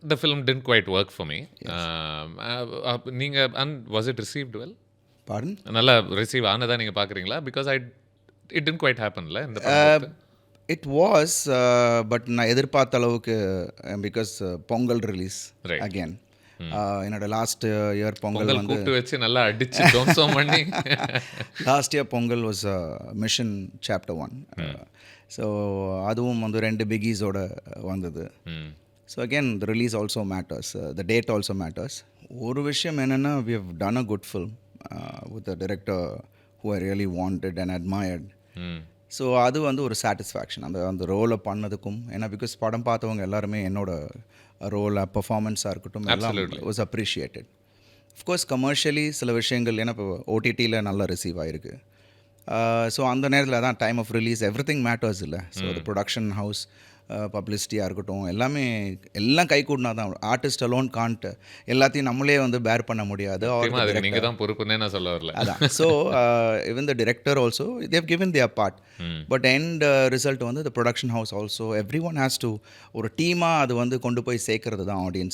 The film didn't quite work for me. Yes. நீங்க was it received well? Pardon? நல்லா receive ஆனதா நீங்க பார்க்குறீங்களா? Because it didn't quite happenல இந்த படம் பொறுத்து. It was, but நான் எதிர்பார்த்த அளவுக்கு because Pongal release Right. Again என்னோட லாஸ்ட் இயர் பொங்கல் பொங்கல் வந்து கூப்பிட்டு வச்சு நல்லா அடிச்சு துவம்சம் பண்ணி last year Pongal was Mission Chapter 1. So அதுவும் வந்து 2 பிகீஸோட வந்தது. ம். So again the release also matters, the date also matters. ஒரு விஷயம் என்னென்னா we have done a good film with a director who I really wanted and admired. ம். So அது வந்து ஒரு சாட்டிஸ்ஃபேக்ஷன் அந்த ரோலை பண்ணதுக்கும். ஏன்னா பிகாஸ் படம் பார்த்தவங்க எல்லாருமே என்னோட ரோல் பர்ஃபார்மன்ஸாக இருக்கட்டும் எல்லாம் Absolutely. Was appreciated. Of course commercially சில விஷயங்கள் ஏன்னா இப்போ ஓடிடியில் நல்லா ரிசீவ் ஆகிருக்கு. ஸோ அந்த நேரத்தில் தான் time of release everything matters இல்லை. ஸோ அது ப்ரொடக்ஷன் ஹவுஸ், பப்ளிசிட்டியாக இருக்கட்டும் எல்லாமே எல்லாம் கை கூடினா தான். ஆர்டிஸ்ட் அலோன் காண்ட் எல்லாத்தையும் நம்மளே வந்து பேர் பண்ண முடியாது. நிச்சயமா அதுக்கு நீங்க தான் பொறுப்புன்னே நான் சொல்ல வரல. அதான். So even the director also they've given their part. But end result வந்து the production house also every one has to ஒரு டீமாக அது வந்து கொண்டு போய் சேர்க்கறது தான் ஆடியன்ஸ்.